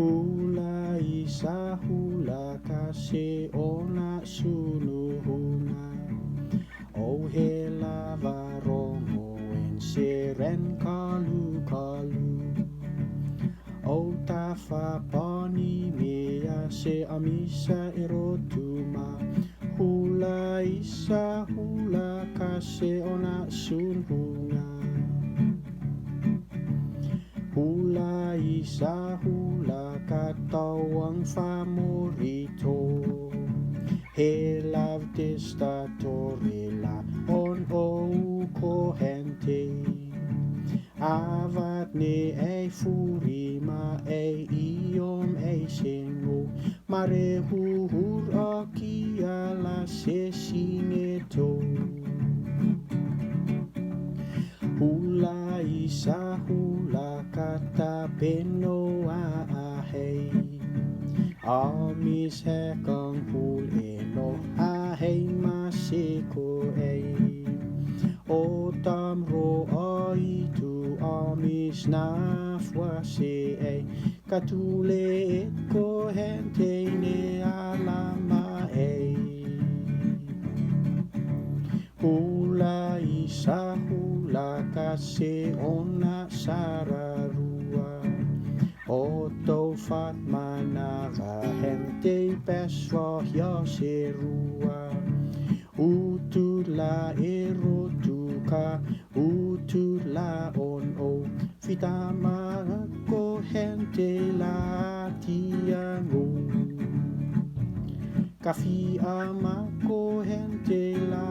Hula isa hula kasi ona sunuhuna. O he lava rongo en siren kalu kalu. O tafa pani mea se amisa erotuma. Hula isa hula kasi ona sunhunga. Hula isa hula katawang favorito. He love testatorilla on o kohente. Avat ne ei furima ei iom ei sengo. Mare huhur aki ala se sineto. Hula isa hula kata peno ahei. Amis hekang hul eno ahei masiko ei. O tamro aitu amis nafwase ei. Katule ko hente ne alama ei. Hula isa hula kasi ona sararua. Oto fatma naka hente peswa yaserua. Utula erotuka utula on o. Fitama ko hente la tiango. Kafi ama ko hente la